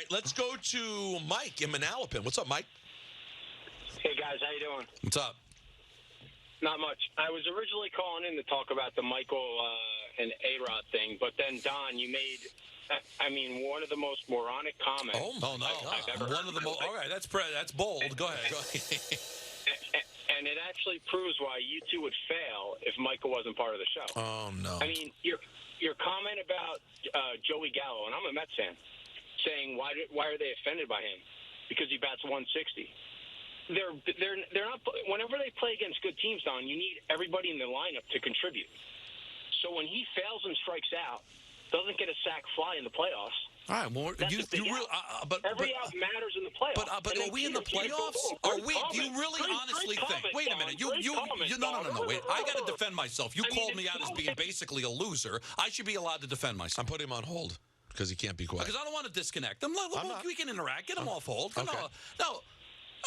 right, let's go to Mike in Manalapan. What's up, Mike? Hey, guys. How you doing? What's up? Not much. I was originally calling in to talk about the Michael and A-Rod thing, but then, Don, you made, one of the most moronic comments. Oh no. I've ever heard. One of the most. All right, that's bold. Go ahead. And it actually proves why you two would fail if Michael wasn't part of the show. Oh, no. I mean, your comment about Joey Gallo, and I'm a Mets fan, saying why are they offended by him? Because he bats 160. They're not. Whenever they play against good teams, Don, you need everybody in the lineup to contribute. So when he fails and strikes out, doesn't get a sack fly in the playoffs. All right, well, every out matters in the playoffs. But are we in the playoffs? Are we? Do you really honestly think? Wait a minute. No. Wait, I got to defend myself. You called me out as being basically a loser. I should be allowed to defend myself. I'm putting him on hold because he can't be quiet. Because I don't want to disconnect them. We can interact. Get him off hold. Okay. No.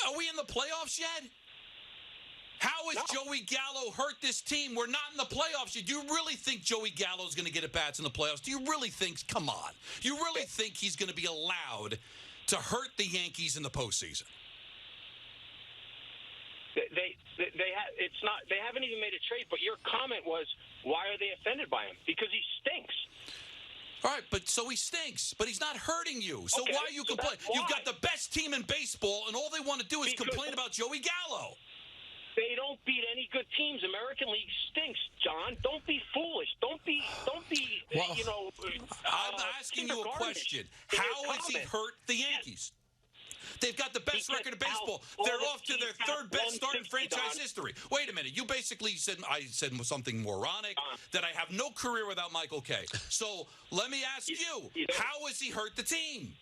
Are we in the playoffs yet? How has Joey Gallo hurt this team? We're not in the playoffs yet. Do you really think Joey Gallo is going to get at bats in the playoffs? Do you really think? Come on. You really think he's going to be allowed to hurt the Yankees in the postseason? It's not. They haven't even made a trade. But your comment was, why are they offended by him? Because he stinks. All right, but so he stinks, but he's not hurting you. So why are you complaining? You've got the best team in baseball, and all they want to do is complain about Joey Gallo. They don't beat any good teams. American League stinks, John. Don't be foolish. Don't be. I'm asking you a question. How has he hurt the Yankees? They've got the best record in baseball. They're off to their third best start in franchise history. Wait a minute. You basically said I said something moronic, that I have no career without Michael K. So let me ask you, how has he hurt the team?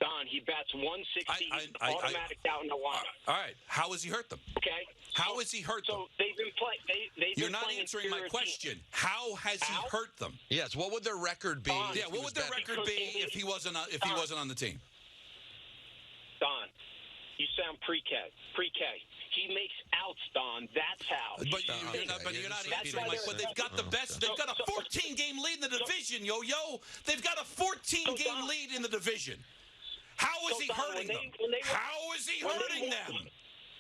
Don, he bats 160, automatic out in the lineup. All right. How has he hurt them? Okay. How has he hurt them? So they've been playing. You're not answering my question. How has he hurt them? Yes. What would their record be? Yeah. What would their record be if he wasn't on the team? Don, you sound pre-K. He makes outs, Don. That's how. But you're not answering. But they've got the best. They've got a 14-game lead in the division, yo. They've got a 14-game lead in the division. How is he hurting them? How is he hurting them?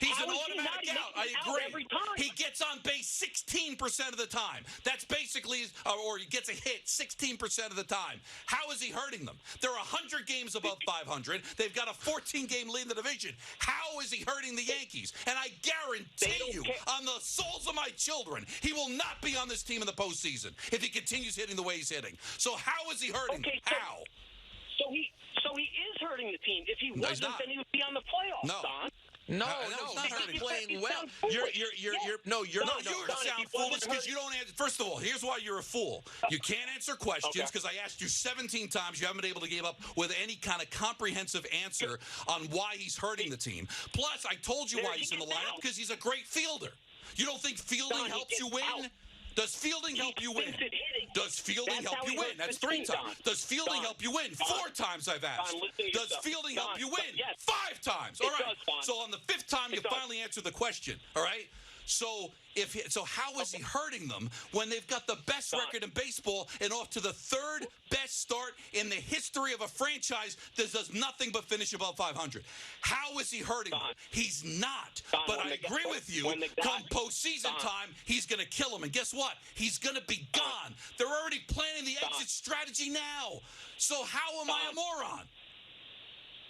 He's an automatic out. I agree. He gets on base 16% of the time. That's basically, or he gets a hit 16% of the time. How is he hurting them? They're 100 games above 500. They've got a 14-game lead in the division. How is he hurting the Yankees? And I guarantee you, on the souls of my children, he will not be on this team in the postseason if he continues hitting the way he's hitting. So how is he hurting them? How? So he is hurting the team. If he wasn't, then he would be on the playoffs, Don. No, he's not hurting. Playing well. You're You sound foolish because you don't answer. First of all, here's why you're a fool. You can't answer questions because I asked you 17 times. You haven't been able to give up with any kind of comprehensive answer on why he's hurting the team. Plus, I told you why he's in the lineup because he's a great fielder. You don't think fielding helps you win? Does fielding help you win? Does fielding help you win? That's 3 times. Does fielding help you win? 4 times I've asked. Does fielding help you win? 5 times. All right. So on the 5th time, you finally answer the question. All right. So how is he hurting them when they've got the best record in baseball and off to the 3rd best start in the history of a franchise that does nothing but finish above 500? How is he hurting them? He's not. But I agree with you. Come postseason time, he's going to kill them. And guess what? He's going to be gone. They're already planning the exit strategy now. So how am I a moron?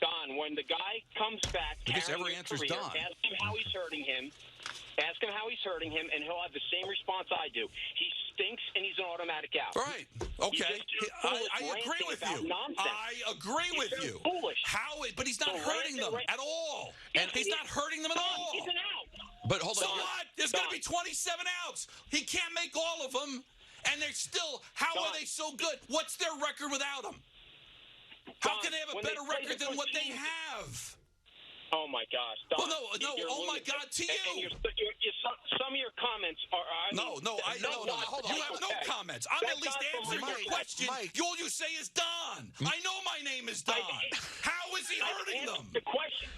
Don, when the guy comes back, I guess every answer's Don. Ask him how he's hurting him. Ask him how he's hurting him, and he'll have the same response I do. He stinks, and he's an automatic out. Right. Okay. I agree with you. I agree with you. Foolish. But he's not hurting them at all. And he's not hurting them at all. He's an out. But hold on. So what? There's going to be 27 outs. He can't make all of them. And they're still, how are they so good? What's their record without him? How can they have a better record than what they have? Oh, my gosh. Don, well, no. Oh, my God, to you. Some of your comments are... No. Hold on. You have no comments. I'm at least answering your question. All you say is Don. I know my name is Don. How is he hurting them? The question.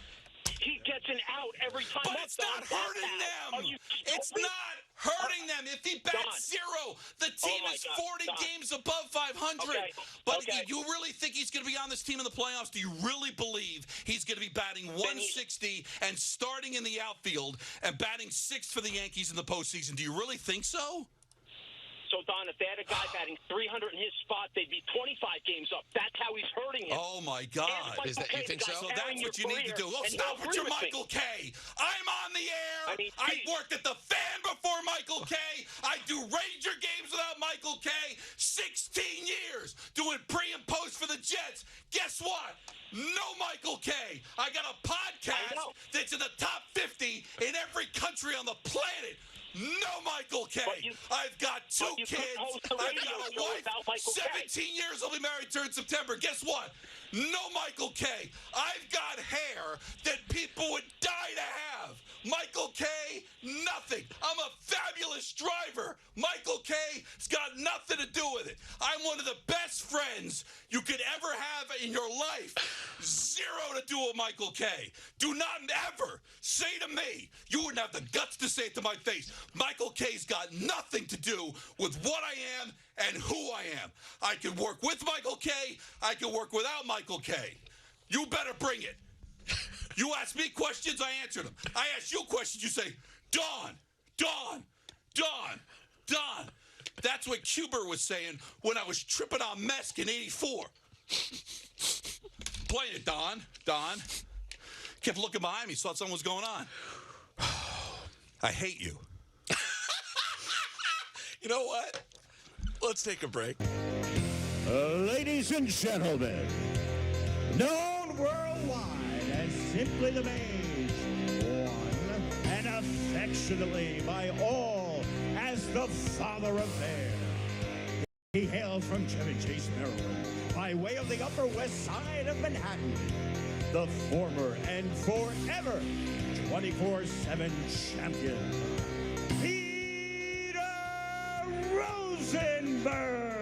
He gets an out every time. But it's not hurting them. It's not hurting them. If he bats 0, the team is 40 games above 500. But you really think he's going to be on this team in the playoffs? Do you really believe he's going to be batting 160 and starting in the outfield and batting 6th for the Yankees in the postseason? Do you really think so? So, Don, if they had a guy batting 300 in his spot, they'd be 25 games up. That's how he's hurting him. Oh, my God. Is that, you think so? So that's what you need to do. Oh, stop with your Michael K. I'm on the air. I worked at the Fan before Michael K. I do Ranger games without Michael K. 16 years doing pre and post for the Jets. Guess what? No Michael K. I got a podcast that's in the top 50 in every country on the planet. No Michael K. I've got 2 kids. I've got a wife. 17 years. I'll be married in September. Guess what? No Michael K. I've got hair that people would die to have. Michael K. Nothing. I'm a fabulous driver. Michael K.'s got nothing to do with it. I'm one of the best friends you could ever have in your life. 0 to do with Michael K. Do not ever say to me, you wouldn't have the guts to say it to my face, Michael K.'s got nothing to do with what I am and who I am. I can work with Michael K. I can work without Michael K. You better bring it. You ask me questions, I answer them. I ask you questions, you say, Don. That's what Cuber was saying when I was tripping on Mesk in 84. Play it, Don. Kept looking behind me, thought something was going on. I hate you. You know what? Let's take a break. Ladies and gentlemen, known worldwide as Simply the Mage, one and affectionately by all as the Father of Fair. He hails from Chevy Chase, Maryland, by way of the Upper West Side of Manhattan. The former and forever 24/7 champion, Peter Rosenberg.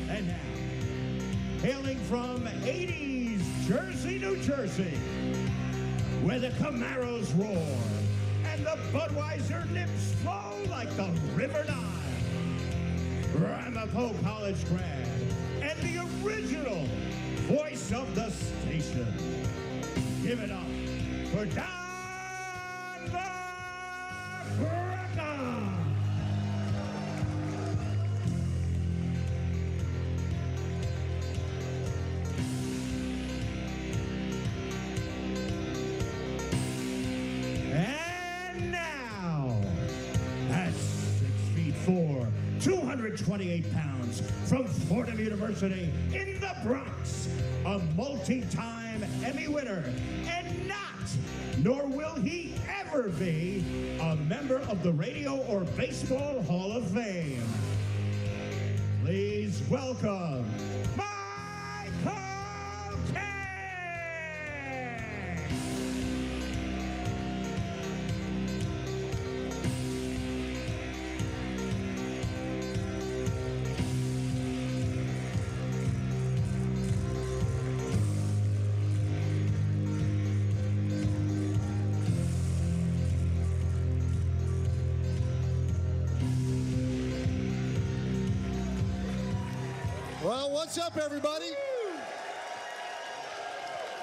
And now, hailing from 80s Jersey, New Jersey, where the Camaros roar and the Budweiser nips flow like the River Nile. Ramapo College grad and the original voice of the station. Give it up for Don LaGreca. And now, at 6'4", 228 pounds, from Fordham University in the Bronx, a multi-time Emmy winner, and not, nor will he ever be, a member of the Radio or Baseball Hall of Fame. Please welcome Michael K. Well, what's up, everybody?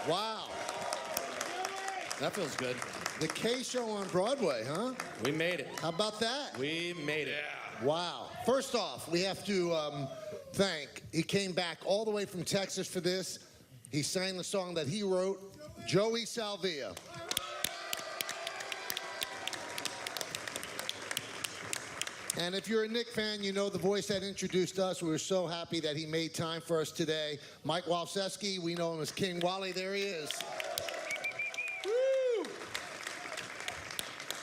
Wow. That feels good. The K Show on Broadway, huh? We made it. How about that? We made it. Wow. First off, we have to thank, he came back all the way from Texas for this. He sang the song that he wrote, Joey Salvia. And if you're a Nick fan, you know the voice that introduced us. We were so happy that he made time for us today. Mike Walczewski, we know him as King Wally. There he is. Woo!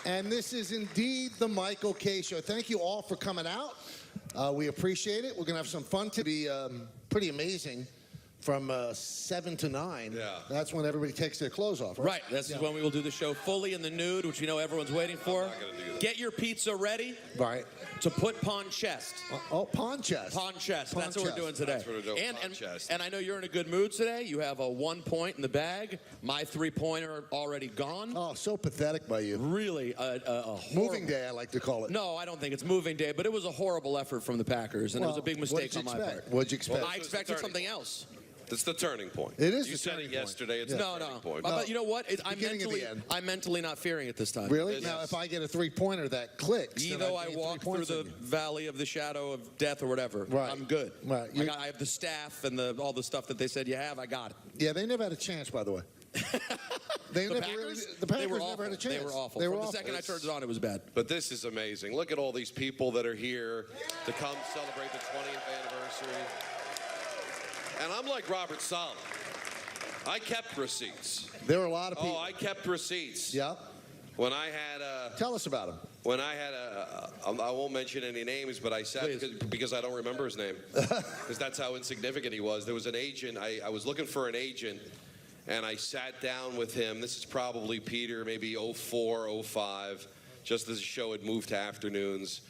And this is indeed the Michael K. Show. Thank you all for coming out. We appreciate it. We're going to have some fun to be pretty amazing. from 7 to 9. Yeah. That's when everybody takes their clothes off. Right. This is when we will do the show fully in the nude, which we know everyone's waiting for. I'm not gonna do that. Get your pizza ready Right. to put pawn chest. Pawn chest. Pawn chest. Pawn That's what we're chest. doing today. That's what we're doing, pawn chest. And I know you're in a good mood today. You have a 1 point in the bag. My 3-pointer already gone. Oh, so pathetic by you. Really, a Moving day, I like to call it. No, I don't think it's moving day, but it was a horrible effort from the Packers, and it was a big mistake on my part. What'd you expect? Well, I this was the expected turning something point. else. It's the turning point. It is You the said turning it point. yesterday. It's Yeah. the No, turning no. point. But you know what? I'm mentally not fearing it this time. Really? Yes. Now, if I get a 3-pointer that clicks, then Though I I gain walk 3 through points the on you. valley of the shadow of death or whatever, Right. I'm good. Right. I have the staff and all the stuff that they said you have. I got it. Yeah, they never had a chance, by the way. They The never Packers? really. The Packers They were never awful. had a chance. They were awful. They were From the awful. second I turned it on, it was bad. But this is amazing. Look at all these people that are here to come celebrate the 20th anniversary. And I'm like Robert Saleh. I kept receipts. There were a lot of people. Oh, I kept receipts. Yeah. When I had Tell us about them. when I had I won't mention any names, but I sat because I don't remember his name, because that's how insignificant he was. There was an agent. I was looking for an agent, and I sat down with him. This is probably Peter, maybe 04, 05, just as the show had moved to afternoons,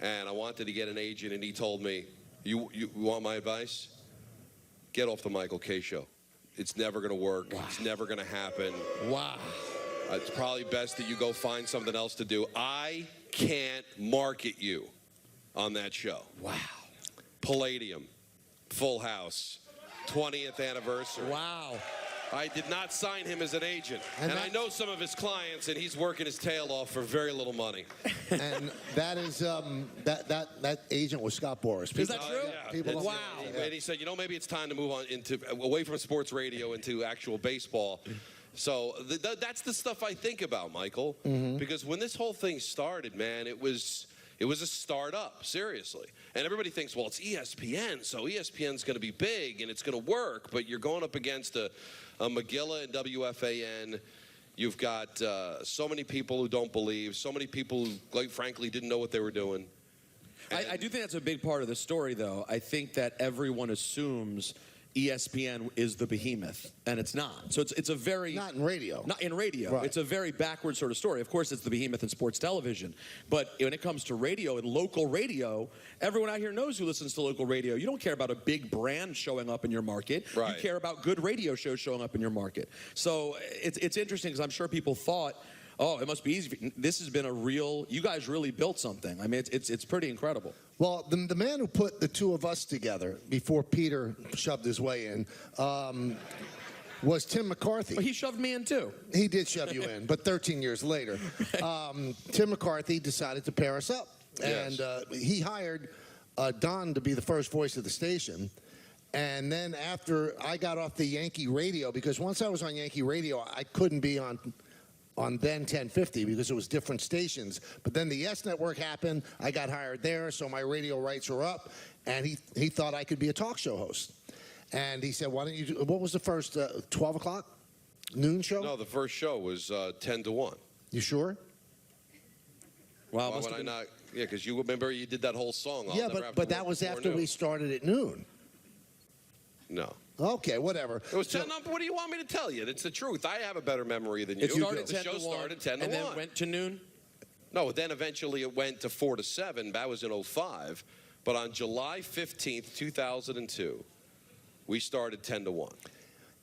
and I wanted to get an agent, and he told me, "You want my advice? Get off the Michael K. show. It's never going to work. Wow. It's never going to happen. Wow. It's probably best that you go find something else to do. I can't market you on that show." Wow. Palladium, Full House, 20th anniversary. Wow. I did not sign him as an agent. And And I know some of his clients, and he's working his tail off for very little money. And that is that agent was Scott Boras. Is that true? People don't- Wow. And he said, maybe it's time to move on away from sports radio into actual baseball. So that's the stuff I think about, Michael. Mm-hmm. Because when this whole thing started, man, it was a startup, seriously. And everybody thinks, well, it's ESPN, so ESPN's going to be big and it's going to work. But you're going up against a McGilla and WFAN. You've got so many people who don't believe, so many people who, quite frankly, didn't know what they were doing. I do think that's a big part of the story, though. I think that everyone assumes ESPN is the behemoth, and it's not. So it's a very... Not in radio. Not in radio. Right. It's a very backward sort of story. Of course, it's the behemoth in sports television. But when it comes to radio and local radio, everyone out here knows who listens to local radio. You don't care about a big brand showing up in your market. Right. You care about good radio shows showing up in your market. So it's interesting because I'm sure people thought, oh, it must be easy. This has been you guys really built something. I mean, it's pretty incredible. Well, the man who put the two of us together before Peter shoved his way in was Tim McCarthy. But he shoved me in, too. He did shove you in, but 13 years later. Tim McCarthy decided to pair us up. Yes. And he hired Don to be the first voice of the station. And then after I got off the Yankee radio, because once I was on Yankee radio, I couldn't be on then 1050 because it was different stations. But then the Yes Network happened. I got hired there, so my radio rights were up. And he thought I could be a talk show host. And he said, why don't you do, what was the first, 12 o'clock? Noon show? No, the first show was 10 to 1. You sure? Wow. Why would I not? Yeah, because you remember you did that whole song. I'll Yeah, never have to but that work was before after noon. we started at noon. No. Okay, whatever. It was 10. What do you want me to tell you? It's the truth. I have a better memory than you. It started the 10 show to 1, started 10 to and 1. then went to noon? No, then eventually it went to 4 to 7. That was in 05. But on July 15th, 2002, we started 10 to 1.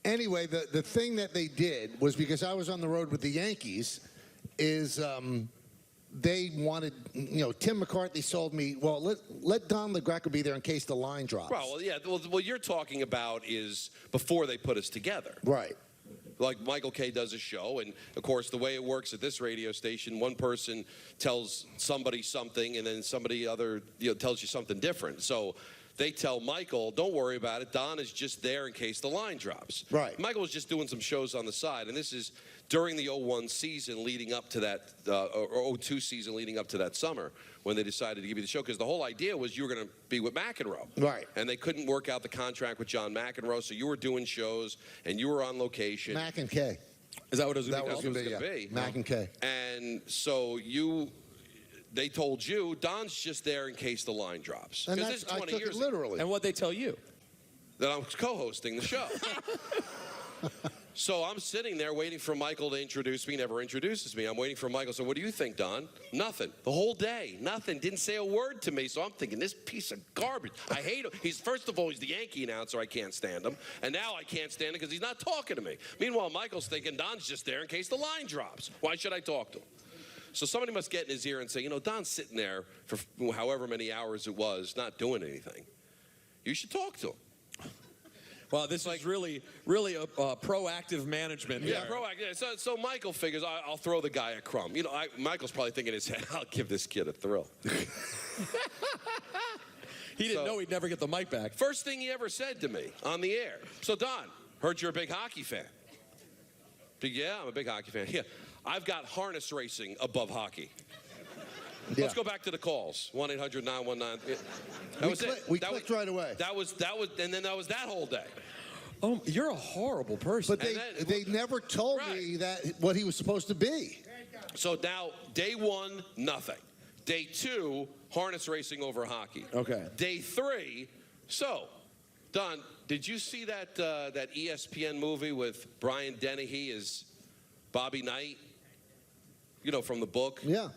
Anyway, the thing that they did was because I was on the road with the Yankees is they wanted, Tim McCarthy sold me, well, let Don LaGreca be there in case the line drops. Well, yeah. Well, what you're talking about is before they put us together. Right. Like Michael K. does a show, and of course the way it works at this radio station, one person tells somebody something, and then somebody other tells you something different. So they tell Michael, don't worry about it. Don is just there in case the line drops. Right. Michael was just doing some shows on the side, and this is during the 01 season leading up to that, or 02 season leading up to that summer when they decided to give you the show, because the whole idea was you were going to be with McEnroe. Right. And they couldn't work out the contract with John McEnroe, so you were doing shows, and you were on location. Mac and K. Is that what it was That going was to going be? to be, gonna be. Mac and K. And so they told you, Don's just there in case the line drops. And 'Cause that's, this is I 20 took years it literally. And what'd they tell you? that I'm co-hosting the show. So I'm sitting there waiting for Michael to introduce me. He never introduces me. I'm waiting for Michael. So what do you think, Don? Nothing. The whole day. Nothing. Didn't say a word to me. So I'm thinking, this piece of garbage. I hate him. First of all, he's the Yankee announcer. I can't stand him. And now I can't stand him because he's not talking to me. Meanwhile, Michael's thinking Don's just there in case the line drops. Why should I talk to him? So somebody must get in his ear and say, you know, Don's sitting there for however many hours it was, not doing anything. You should talk to him. Well, this is really a proactive management. Yeah, proactive. So Michael figures, I'll throw the guy a crumb. You know, Michael's probably thinking in his head, I'll give this kid a thrill. He didn't know he'd never get the mic back. First thing he ever said to me on the air. So, Don, heard you're a big hockey fan. Yeah, I'm a big hockey fan. Yeah, I've got harness racing above hockey. Yeah. Let's go back to the calls. 1-800-919. That was it. We clicked right away. That was, and then that was that whole day. Oh, you're a horrible person. But they never told me that what he was supposed to be. So now, day 1, nothing. Day 2, harness racing over hockey. Okay. Day 3, so, Don, did you see that that ESPN movie with Brian Dennehy as Bobby Knight? You know, from the book? Yeah.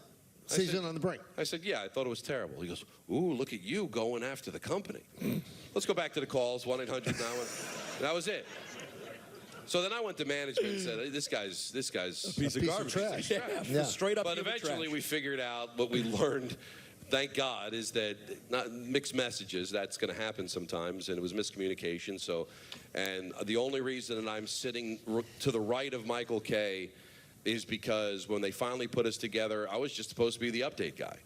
Season on the Brink. I said, yeah, I thought it was terrible. He goes, ooh, look at you going after the company. Let's go back to the calls, 1-800-919. That was it. So then I went to management and said, this guy's a piece of garbage. Trash. Yeah. Straight up. But eventually we figured out what we learned, thank God, is that not mixed messages, that's going to happen sometimes, and it was miscommunication. So, and the only reason that I'm sitting to the right of Michael Kay is because when they finally put us together, I was just supposed to be the update guy.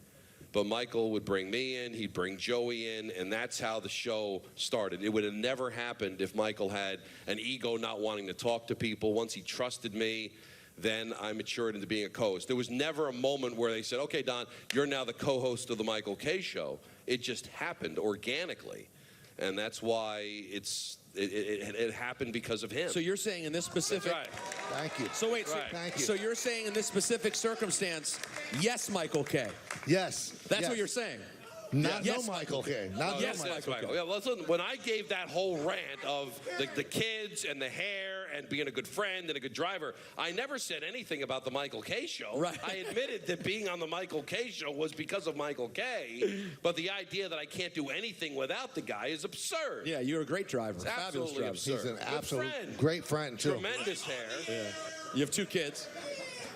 But Michael would bring me in, he'd bring Joey in, and that's how the show started. It would have never happened if Michael had an ego not wanting to talk to people. Once he trusted me, then I matured into being a co-host. There was never a moment where they said, okay, Don, you're now the co-host of the Michael Kay Show. It just happened organically. And that's why it happened because of him. So you're saying in this specific... That's right. Thank you. So wait, Thank you. So you're saying in this specific circumstance, yes, Michael Kay. Yes. That's what you're saying. Not yes, no Michael Kay. Not yes, no Michael Kay. Yeah, listen, when I gave that whole rant of the kids and the hair and being a good friend and a good driver, I never said anything about the Michael Kay Show. Right. I admitted that being on the Michael Kay Show was because of Michael Kay, but the idea that I can't do anything without the guy is absurd. Yeah, you're a great driver. It's Fabulous absolutely driver. absurd. He's an Good absolute friend. great friend, too. Tremendous hair. Yeah. You have 2 kids.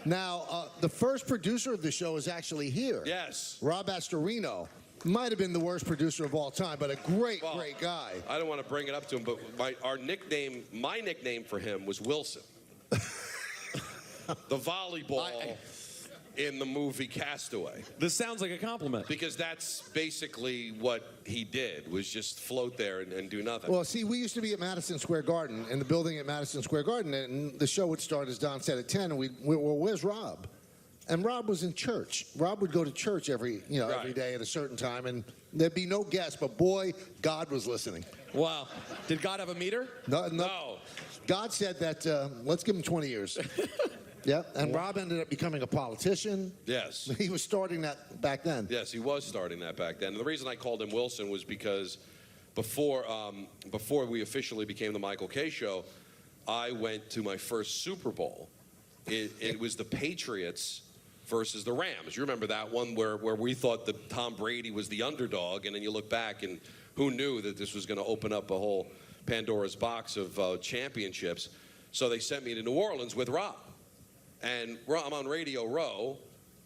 Now, the first producer of the show is actually here. Yes. Rob Astorino. Might have been the worst producer of all time, but a great guy. I don't want to bring it up to him, but my nickname for him was Wilson. The volleyball in the movie Castaway. This sounds like a compliment. Because that's basically what he did, was just float there and do nothing. Well, see, we used to be at Madison Square Garden, in the building at Madison Square Garden, and the show would start, as Don said, at 10, and well, where's Rob? And Rob was in church. Rob would go to church every day at a certain time, and there'd be no guest, but boy, God was listening. Wow. Did God have a meter? No. God said that, let's give him 20 years. Yeah, and Rob ended up becoming a politician. Yes. He was starting that back then. Yes, he was starting that back then. And the reason I called him Wilson was because before we officially became the Michael Kay Show, I went to my first Super Bowl. It was the Patriots versus the Rams. You remember that one where we thought that Tom Brady was the underdog, and then you look back and who knew that this was going to open up a whole Pandora's box of championships. So they sent me to New Orleans with Rob. And I'm on Radio Row,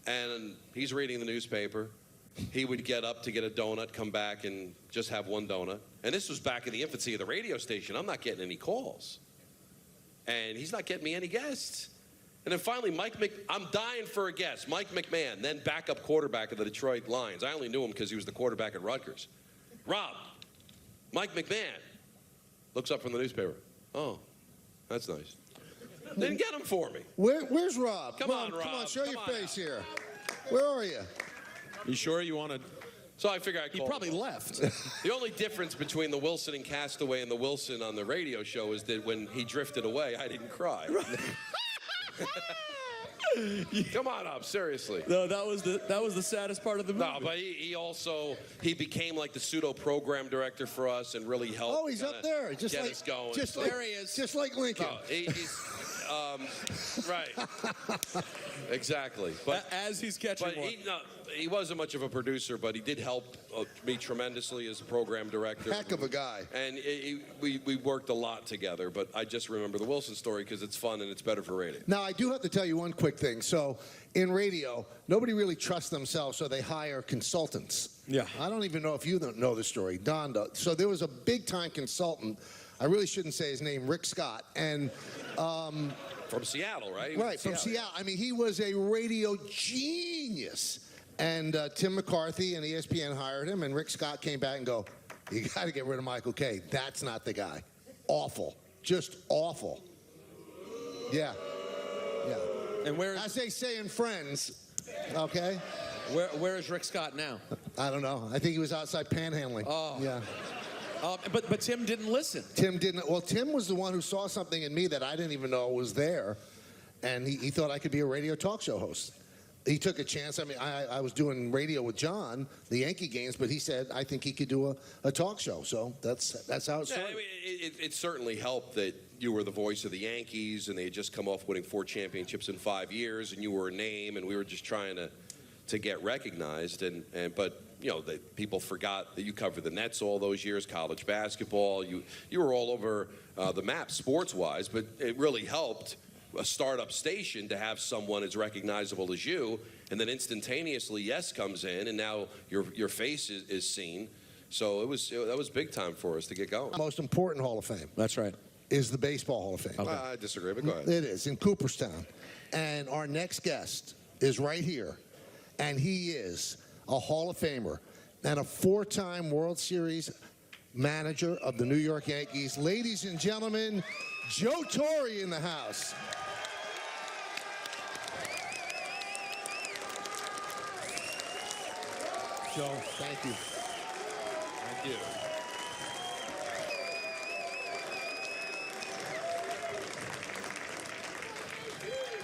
and he's reading the newspaper. He would get up to get a donut, come back and just have one donut. And this was back in the infancy of the radio station. I'm not getting any calls. And he's not getting me any guests. And then finally, I'm dying for a guest. Mike McMahon, then backup quarterback of the Detroit Lions. I only knew him because he was the quarterback at Rutgers. Rob, Mike McMahon, looks up from the newspaper. Oh, that's nice. Didn't get him for me. Where's Rob? Come on, Rob. Come on, show Come your on face out. here. Where are you? You sure you want to? So I figure I He called probably him. left. The only difference between the Wilson in Castaway and the Wilson on the radio show is that when he drifted away, I didn't cry. Come on up, seriously. No, that was the saddest part of the movie. No, but he became like the pseudo program director for us and really helped. Oh, he's up there, just get like us going. There he is. just like Lincoln. No, he's right. Exactly. But as he's catching but one. he wasn't much of a producer, but he did help me tremendously as a program director. Heck of a guy. And we worked a lot together, but I just remember the Wilson story because it's fun and it's better for radio. Now, I do have to tell you one quick thing. So, in radio, nobody really trusts themselves, so they hire consultants. Yeah. I don't even know if you don't know the story. Don does. So, there was a big-time consultant. I really shouldn't say his name, Rick Scott. And from Seattle, right? Right, from Seattle. I mean, he was a radio genius. And Tim McCarthy and ESPN hired him, and Rick Scott came back and go, you got to get rid of Michael Kay. That's not the guy. Awful. Just awful. Yeah. Yeah. And where is, as they say in Friends, okay? Where is Rick Scott now? I don't know. I think he was outside panhandling. Oh. Yeah. But Tim didn't listen. Tim didn't. Well, Tim was the one who saw something in me that I didn't even know was there, and he thought I could be a radio talk show host. He took a chance. I mean, I was doing radio with John, the Yankee games, but he said, I think he could do a talk show. So that's how it started. I mean, it certainly helped that you were the voice of the Yankees, and they had just come off winning 4 championships in 5 years, and you were a name, and we were just trying to get recognized. But you know, people forgot that you covered the Nets all those years, college basketball. You were all over the map sports-wise, but it really helped a startup station to have someone as recognizable as you, and then instantaneously Yes comes in, and now your face is seen. So that was big time for us to get going. Most important Hall of Fame. That's right. Is the Baseball Hall of Fame. Okay. I disagree, but go ahead. It is in Cooperstown, and our next guest is right here, and he is a Hall of Famer and a 4-time World Series manager of the New York Yankees. Ladies and gentlemen, Joe Torre in the house. Joe, thank you. Thank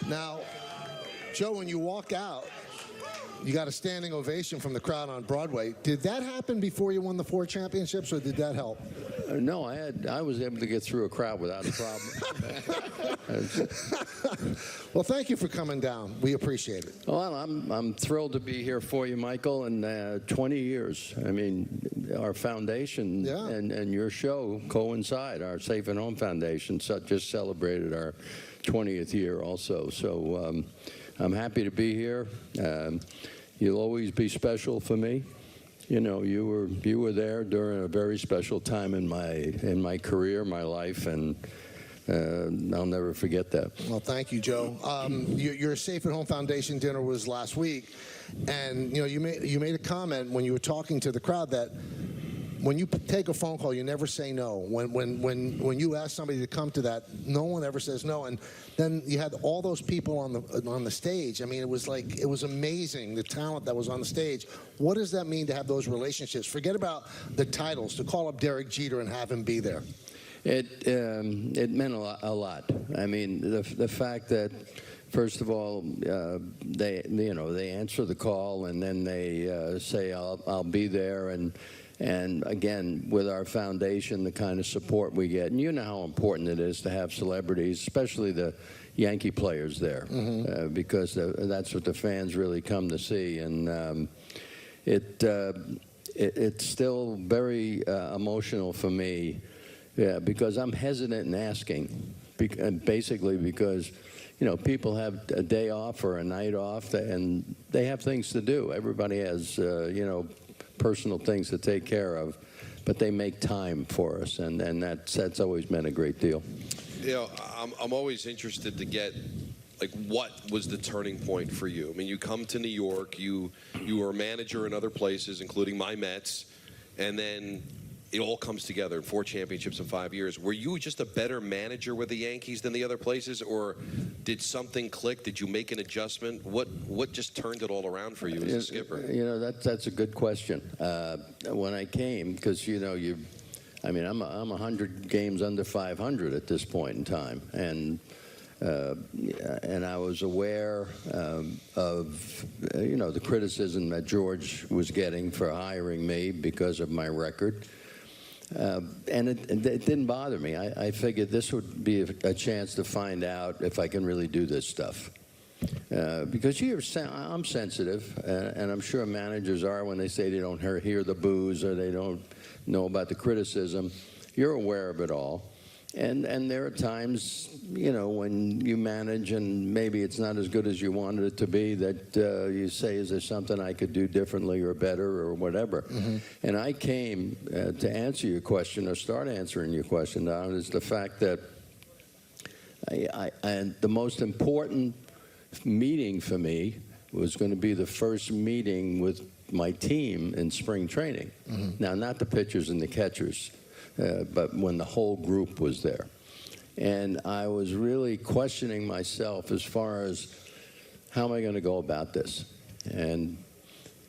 you. Now, Joe, when you walk out, you got a standing ovation from the crowd on Broadway. Did that happen before you won the 4 championships, or did that help? No, I was able to get through a crowd without a problem. Well, thank you for coming down. We appreciate it. Well, I'm thrilled to be here for you, Michael, and 20 years. I mean, our foundation and your show coincide. Our Safe and Home Foundation just celebrated our 20th year also. So I'm happy to be here. You'll always be special for me. You know, you were there during a very special time in my career, my life, and I'll never forget that. Well, thank you, Joe. Your Safe at Home Foundation dinner was last week, and you know you made a comment when you were talking to the crowd that when you take a phone call, you never say no. When you ask somebody to come to that, no one ever says no. And then you had all those people on the stage. I mean, it was amazing, the talent that was on the stage. What does that mean to have those relationships? Forget about the titles. To call up Derek Jeter and have him be there. It meant a lot. I mean, the fact that, first of all, they answer the call, and then they say I'll be there, and again, with our foundation, the kind of support we get, and you know how important it is to have celebrities, especially the Yankee players there, because that's what the fans really come to see, and it's still very emotional for me. Yeah, because I'm hesitant in asking, basically because, you know, people have a day off or a night off, and they have things to do. Everybody has, you know, personal things to take care of, but they make time for us, and that's always meant a great deal. You know, I'm always interested to get, like, what was the turning point for you? I mean, you come to New York, you were a manager in other places, including my Mets, and then it all comes together in 4 championships in 5 years. Were you just a better manager with the Yankees than the other places, or did something click? Did you make an adjustment? What just turned it all around for you as a skipper? You know, that's a good question. When I came, because you know I'm 100 games under 500 at this point in time, and and I was aware of, the criticism that George was getting for hiring me because of my record. And it didn't bother me. I figured this would be a chance to find out if I can really do this stuff. Because I'm sensitive, and I'm sure managers are when they say they don't hear the boos or they don't know about the criticism. You're aware of it all. And there are times, when you manage and maybe it's not as good as you wanted it to be, that you say, is there something I could do differently or better or whatever? Mm-hmm. And I came to answer your question, or start answering your question, Don, is the fact that and the most important meeting for me was going to be the first meeting with my team in spring training. Mm-hmm. Now, not the pitchers and the catchers, but when the whole group was there. And I was really questioning myself as far as how am I going to go about this? And,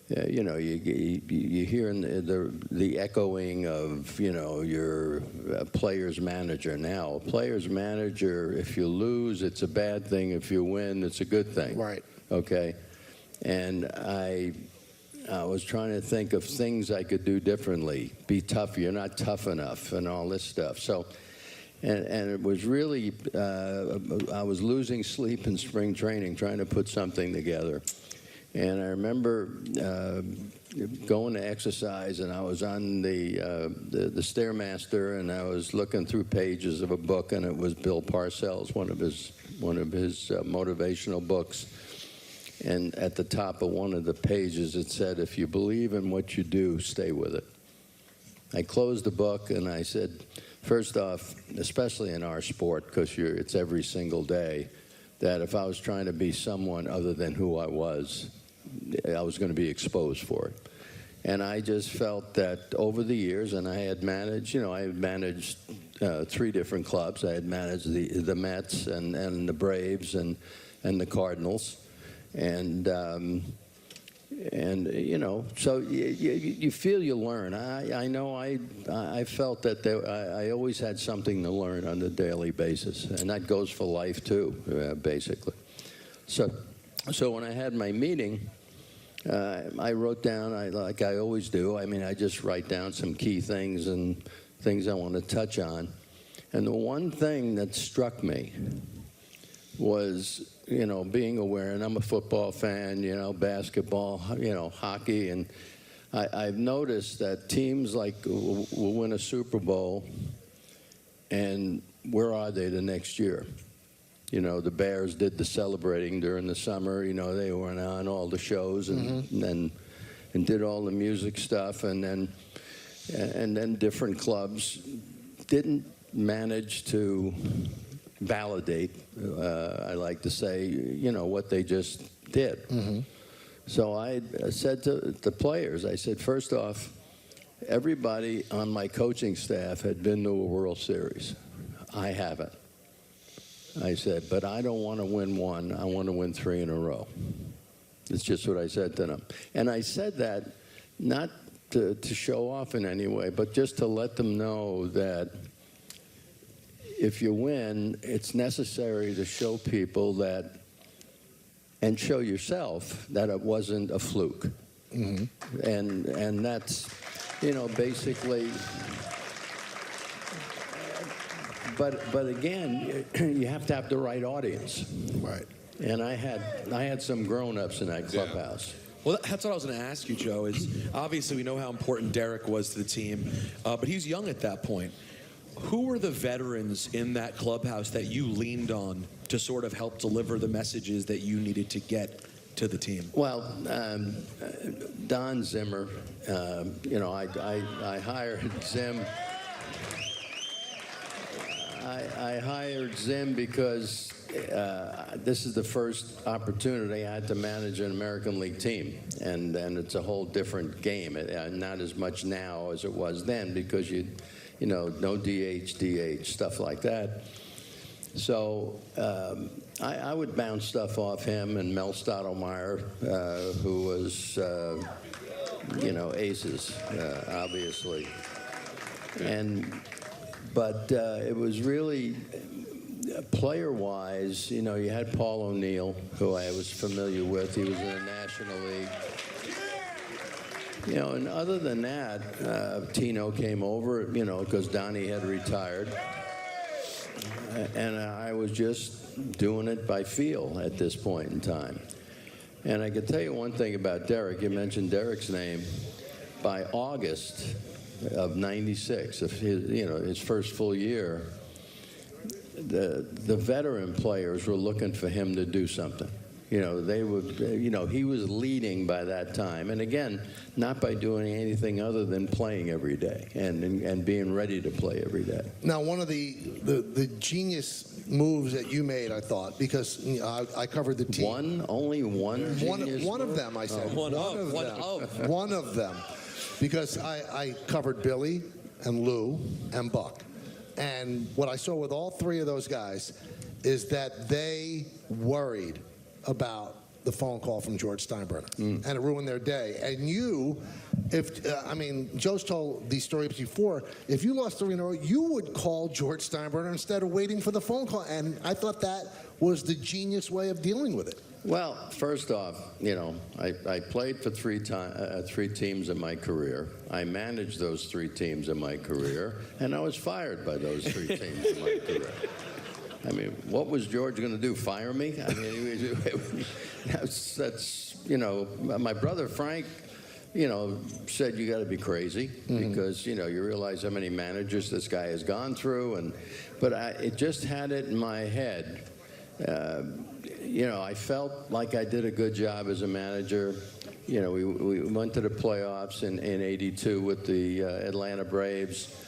you hear the echoing of, your player's manager now. A player's manager, if you lose, it's a bad thing. If you win, it's a good thing. Right. Okay? And I was trying to think of things I could do differently. Be tough. You're not tough enough, and all this stuff. So, and it was really, I was losing sleep in spring training, trying to put something together. And I remember going to exercise, and I was on the Stairmaster, and I was looking through pages of a book, and it was Bill Parcells, one of his motivational books. And at the top of one of the pages, it said, if you believe in what you do, stay with it. I closed the book, and I said, first off, especially in our sport, because it's every single day, that if I was trying to be someone other than who I was going to be exposed for it. And I just felt that over the years, and I had managed 3 different clubs. I had managed the Mets and the Braves and the Cardinals. And so you feel you learn. I know I felt that I always had something to learn on a daily basis, and that goes for life too, basically. So when I had my meeting, I wrote down, like I always do, I just write down some key things and things I want to touch on. And the one thing that struck me was, being aware, and I'm a football fan, basketball, hockey, and I've noticed that teams will win a Super Bowl, and where are they the next year? The Bears did the celebrating during the summer. They went on all the shows and did all the music stuff, and then different clubs didn't manage to validate, I like to say, what they just did. Mm-hmm. So I said to the players, I said, first off, everybody on my coaching staff had been to a World Series. I haven't. I said, but I don't want to win one. I want to win 3 in a row. It's just what I said to them. And I said that not to show off in any way, but just to let them know that if you win, it's necessary to show people that, and show yourself that it wasn't a fluke. Mm-hmm. And that's, basically. But again, you have to have the right audience. Right. And I had some grown-ups in that clubhouse. Yeah. Well, that's what I was going to ask you, Joe, is obviously we know how important Derek was to the team, but he was young at that point. Who were the veterans in that clubhouse that you leaned on to sort of help deliver the messages that you needed to get to the team? Well, Don Zimmer, I hired Zim. I hired Zim because this is the first opportunity I had to manage an American League team, and it's a whole different game. Not as much now as it was then, because no DH, stuff like that. So I would bounce stuff off him and Mel Stottlemyre, who was, aces, obviously. But it was really player-wise, you know, you had Paul O'Neill, who I was familiar with. He was in the National League. You know, and other than that, Tino came over, you know, because Donnie had retired. And I was just doing it by feel at this point in time. And I can tell you one thing about Derek. You mentioned Derek's name. By August of '96, of his first full year, the veteran players were looking for him to do something. You know, they would, you know, he was leading by that time. And again, not by doing anything other than playing every day and being ready to play every day. Now, one of the genius moves that you made, I thought, because I covered the team. Only one genius one of move? them, I said. One of them. Because I covered Billy and Lou and Buck. And what I saw with all three of those guys is that they worried about the phone call from George Steinbrenner, and it ruined their day. And you, Joe's told these stories before. If you lost 3 in a row, you would call George Steinbrenner instead of waiting for the phone call. And I thought that was the genius way of dealing with it. Well, first off, you know, I played for three teams in my career. I managed those 3 teams in my career, and I was fired by those 3 teams in my career. I mean, what was George going to do? Fire me? I mean, that's you know, my brother Frank, you know, said you got to be crazy because, you know, you realize how many managers this guy has gone through. But it just had it in my head. You know, I felt like I did a good job as a manager. You know, we went to the playoffs in '82 with the Atlanta Braves.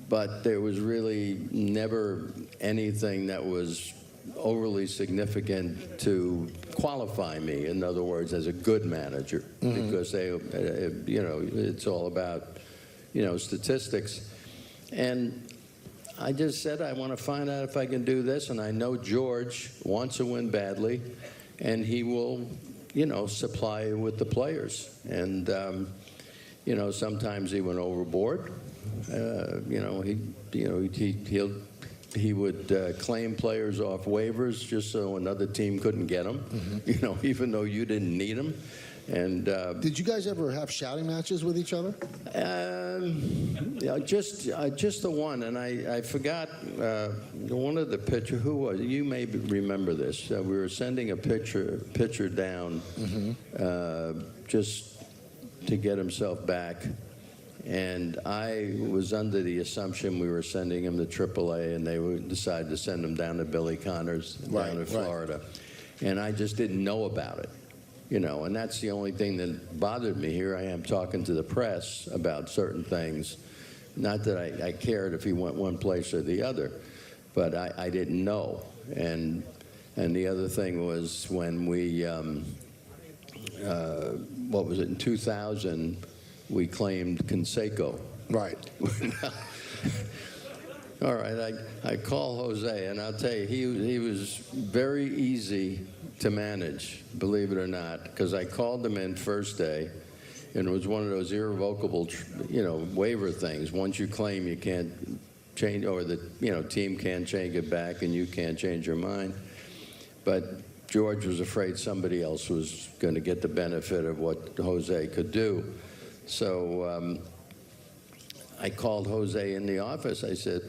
But there was really never anything that was overly significant to qualify me, in other words, as a good manager, because they, you know, it's all about, you know, statistics. And I just said, I want to find out if I can do this, and I know George wants to win badly, and he will, you know, supply with the players. And, you know, sometimes he went overboard. You know, he would claim players off waivers just so another team couldn't get them. You know, even though you didn't need them. And did you guys ever have shouting matches with each other? Yeah, just the one. And I forgot one of the pitcher. Who was it? You may remember this. We were sending a pitcher down just to get himself back. And I was under the assumption we were sending him to AAA, and they decided to send him down to Billy Connors down in Florida. And I just didn't know about it, you know. And that's the only thing that bothered me. Here I am talking to the press about certain things. Not that I cared if he went one place or the other, but I didn't know. And the other thing was when we, what was it, in 2000, we claimed Canseco. Right. All right, I call Jose, and I'll tell you, he was very easy to manage, believe it or not, because I called him in first day, and it was one of those irrevocable, you know, waiver things. Once you claim, you can't change, or the, you know, team can't change it back, and you can't change your mind. But George was afraid somebody else was going to get the benefit of what Jose could do. So I called Jose in the office. I said,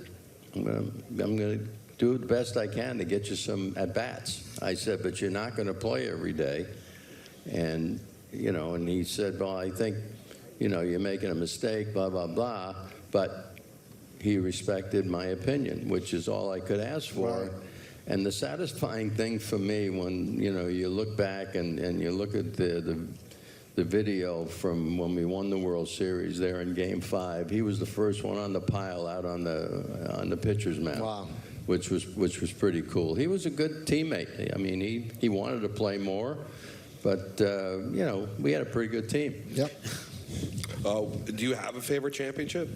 I'm going to do the best I can to get you some at-bats. I said, but you're not going to play every day. And, you know, and he said, well, I think, you know, you're making a mistake, blah, blah, blah. But he respected my opinion, which is all I could ask for. Right. And the satisfying thing for me when, you know, you look back and you look at the video from when we won the World Series there in Game 5. He was the first one on the pile out on the pitcher's mound. Wow. Which was pretty cool. He was a good teammate. I mean, he wanted to play more, but you know, we had a pretty good team. Yep. Do you have a favorite championship?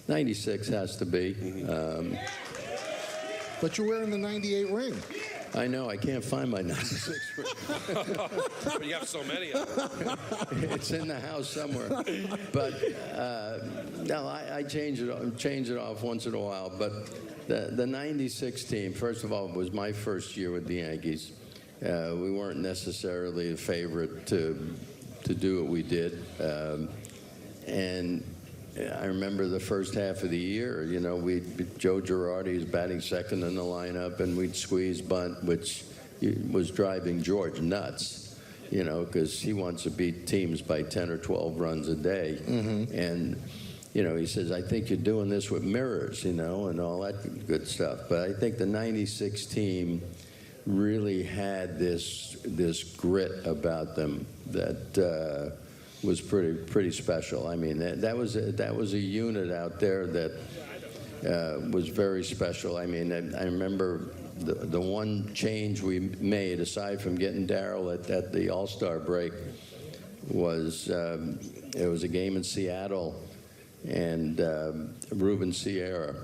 96 has to be. But you're wearing the '98 ring. I know. I can't find my 96 ring. But you have so many of them. It's in the house somewhere. But no, I change it off once in a while. But the 96 team, first of all, was my first year with the Yankees. We weren't necessarily a favorite to do what we did. And I remember the first half of the year, you know, Joe Girardi was batting second in the lineup, and we'd squeeze bunt, which was driving George nuts, you know, because he wants to beat teams by 10 or 12 runs a day. And, you know, he says, I think you're doing this with mirrors, you know, and all that good stuff. But I think the 96 team really had this grit about them that was pretty special. I mean, that was a unit out there that was very special. I mean, I remember the one change we made, aside from getting Darryl at the All-Star break, was it was a game in Seattle, and Ruben Sierra.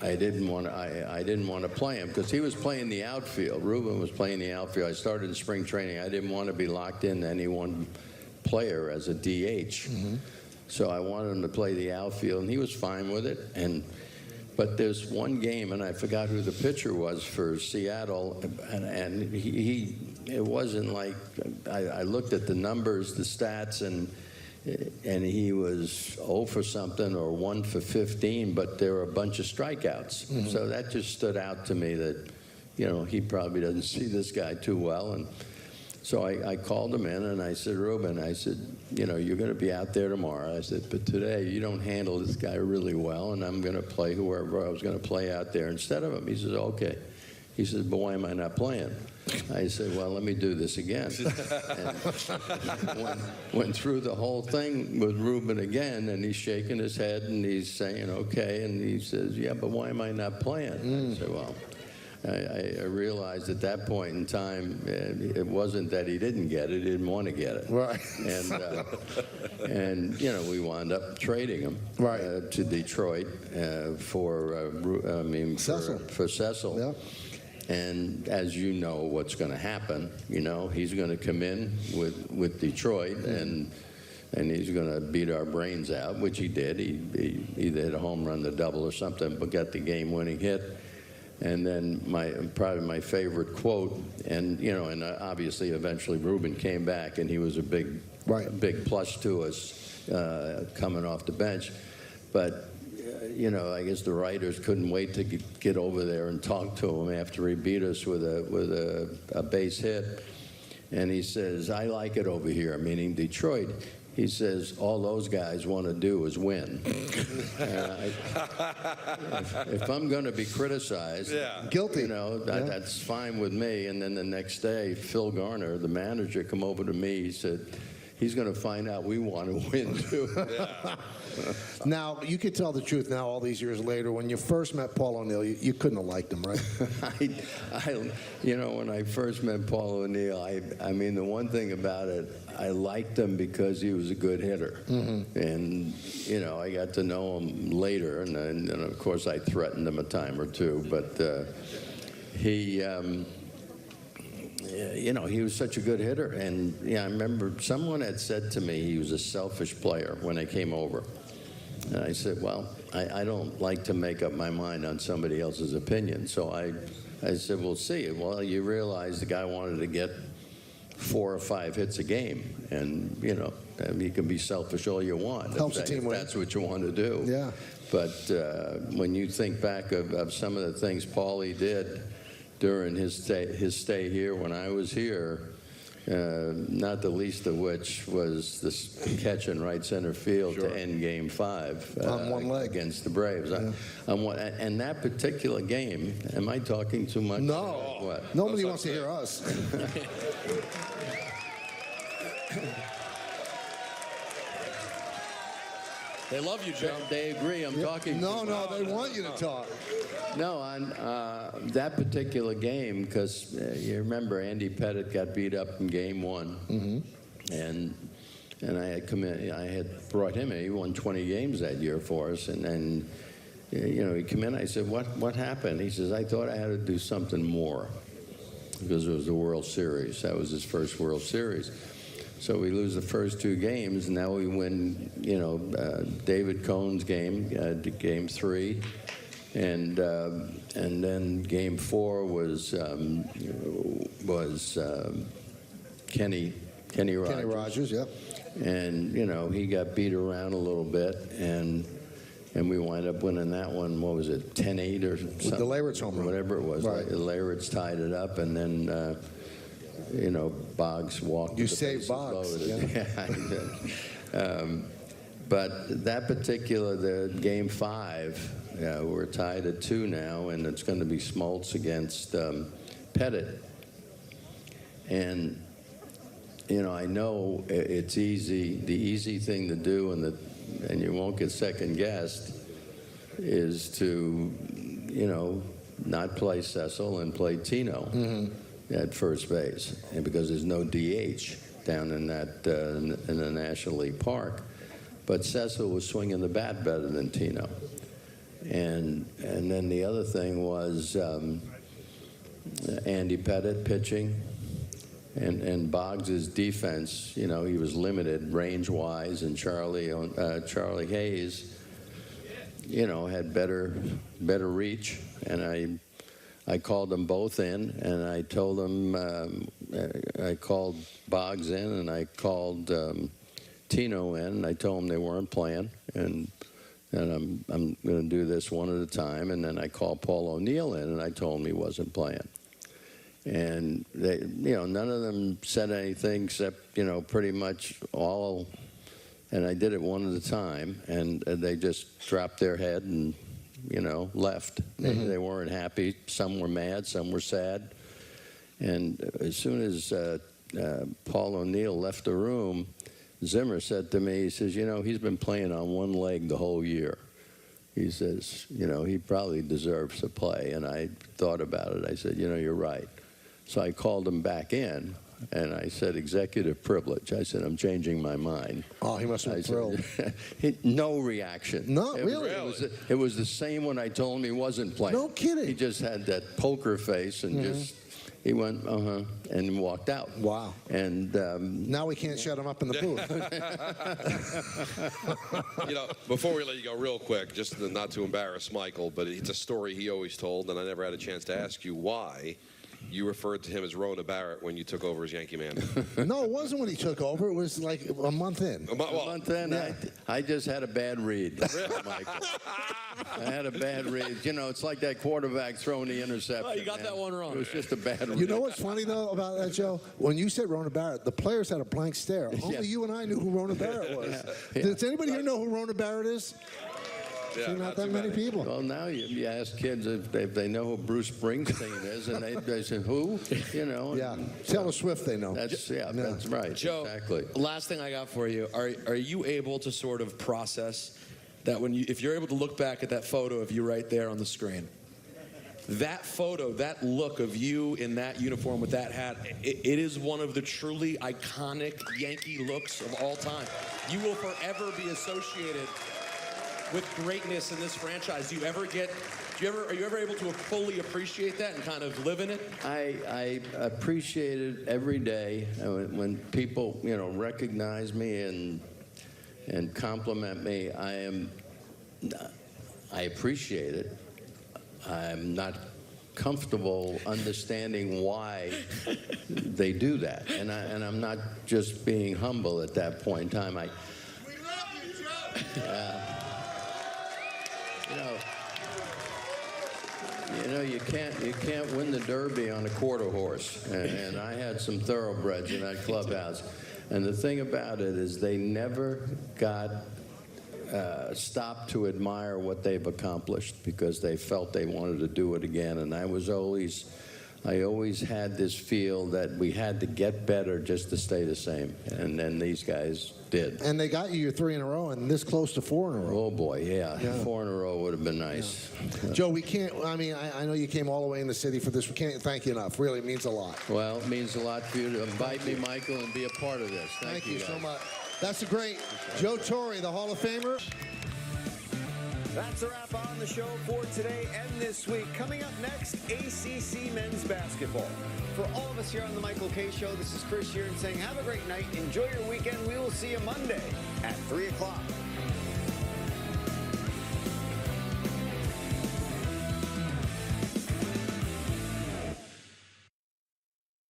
I didn't want to play him because he was playing the outfield. Ruben was playing the outfield. I started in spring training. I didn't want to be locked in to any one player as a DH. So I wanted him to play the outfield, and he was fine with it. But there's one game, and I forgot who the pitcher was for Seattle, and it wasn't like I looked at the numbers, the stats, and he was 0 for something or 1 for 15, but there were a bunch of strikeouts. So that just stood out to me that, you know, he probably doesn't see this guy too well. And so I called him in, and I said, Ruben, I said, you know, you're going to be out there tomorrow. I said, but today you don't handle this guy really well, and I'm going to play whoever I was going to play out there instead of him. He says, okay. He says, but why am I not playing? I said, well, let me do this again. And went through the whole thing with Ruben again, and he's shaking his head, and he's saying, okay. And he says, yeah, but why am I not playing? I said, well, I realized at that point in time, it wasn't that he didn't get it, he didn't want to get it. Right. And you know, we wound up trading him to Detroit for Cecil. Yeah. And as you know what's going to happen, you know, he's going to come in with Detroit and he's going to beat our brains out, which he did. He either hit a home run, a double or something, but got the game-winning hit. And then probably my favorite quote, and you know, and obviously eventually Ruben came back, and he was a big plus to us coming off the bench. But you know, I guess the writers couldn't wait to get over there and talk to him after he beat us with a base hit. And he says, I like it over here, meaning Detroit. He says, all those guys want to do is win. If I'm going to be criticized, guilty, you know, that's fine with me. And then the next day, Phil Garner, the manager, come over to me. He said, he's going to find out we want to win, too. Now, you could tell the truth now all these years later. When you first met Paul O'Neill, you couldn't have liked him, right? You know, when I first met Paul O'Neill, I mean, the one thing about it, I liked him because he was a good hitter. And, you know, I got to know him later, and of course, I threatened him a time or two. But he... you know, he was such a good hitter. And yeah, I remember someone had said to me he was a selfish player when I came over. And I said, well, I don't like to make up my mind on somebody else's opinion. So I said, we'll see. Well, you realize the guy wanted to get 4 or 5 hits a game. And, you know, I mean, you can be selfish all you want. Helps the team win. That's what you want to do. Yeah. But when you think back of some of the things Paulie did during his stay here when I was here, not the least of which was this catch in right center field to end Game 5 on one leg against the Braves. And that particular game, am I talking too much? No. What? Nobody wants to hear us. They love you, Joe. They agree I'm talking. No, they want you to talk. No, on that particular game, because you remember Andy Pettit got beat up in Game 1, and I had come in. I had brought him in. He won 20 games that year for us, and you know, he came in. I said, what happened? He says, I thought I had to do something more because it was the World Series. That was his first World Series. So we lose the first 2 games. And now we win, you know, David Cohn's game, game 3. And then game 4 was Kenny Rogers. Kenny Rogers, yep. And, you know, he got beat around a little bit, and we wind up winning that one. What was it, 10-8 or something? With the Leyritz home run. Whatever it was. Right. The Leyritz tied it up, and then, you know, Boggs walked. You saved Boggs. Yeah, I did. But that particular, the game 5, we're tied at 2 now, and it's going to be Smoltz against Pettit. And, you know, I know it's easy. The easy thing to do, and you won't get second guessed, is to, you know, not play Cecil and play Tino at first base, and because there's no DH down in that in the National League Park. But Cecil was swinging the bat better than Tino. And then the other thing was Andy Pettit pitching. And Boggs' defense, you know, he was limited range-wise, and Charlie Hayes, you know, had better reach. And I called them both in, and I told them, I called Boggs in, and I called Tino in, and I told them they weren't playing, and I'm going to do this one at a time. And then I called Paul O'Neill in, and I told him he wasn't playing. And they, you know, none of them said anything except, you know, pretty much all, and I did it one at a time, and they just dropped their head and, you know, left. They weren't happy. Some were mad, some were sad. And as soon as Paul O'Neill left the room, Zimmer said to me, he says, you know, he's been playing on one leg the whole year. He says, you know, he probably deserves to play. And I thought about it. I said, you know, you're right. So I called him back in, and I said, executive privilege. I said, I'm changing my mind. Oh, he must have been thrilled. No reaction. No, really? It was the same when I told him he wasn't playing. No kidding. He just had that poker face and just, he went, and walked out. Wow. And now we can't shut him up in the booth. You know, before we let you go real quick, just not to embarrass Michael, but it's a story he always told, and I never had a chance to ask you why you referred to him as Rona Barrett when you took over as Yankee man. No, it wasn't when he took over. It was like a month in. A month in? Yeah. I just had a bad read, Michael. I had a bad read. You know, it's like that quarterback throwing the interception. Oh, you got that one wrong. It was just a bad read. You know what's funny, though, about that, Joe? When you said Rona Barrett, the players had a blank stare. Only you and I knew who Rona Barrett was. Does anybody here know who Rona Barrett is? Yeah, see, not that many people. Well, now you ask kids if they know who Bruce Springsteen is, and they say, who? You know. Yeah, Taylor Swift they know. That's right. Joe, exactly. Last thing I got for you, are you able to sort of process that if you're able to look back at that photo of you right there on the screen, that photo, that look of you in that uniform with that hat, it is one of the truly iconic Yankee looks of all time. You will forever be associated with greatness in this franchise. Are you ever able to fully appreciate that and kind of live in it? I appreciate it every day when people, you know, recognize me and compliment me. I appreciate it. I'm not comfortable understanding why they do that, and I'm not just being humble at that point in time. We love you, Joe. You know, you can't win the Derby on a quarter horse, and I had some thoroughbreds in that clubhouse. And the thing about it is they never got stopped to admire what they've accomplished because they felt they wanted to do it again. And I always had this feel that we had to get better just to stay the same. And then these guys did. And they got you your 3 in a row and this close to 4 in a row. Oh, boy, yeah. 4 in a row would have been nice. Yeah. Joe, we can't, I mean, I know you came all the way in the city for this. We can't thank you enough. Really, it means a lot. Well, it means a lot for you to invite me, Michael, and be a part of this. Thank you so much. That's a great Joe Torre, the Hall of Famer. That's a wrap on the show for today and this week. Coming up next, ACC men's basketball. For all of us here on the Michael K. Show, this is Chris Sheeran saying have a great night. Enjoy your weekend. We will see you Monday at 3 o'clock.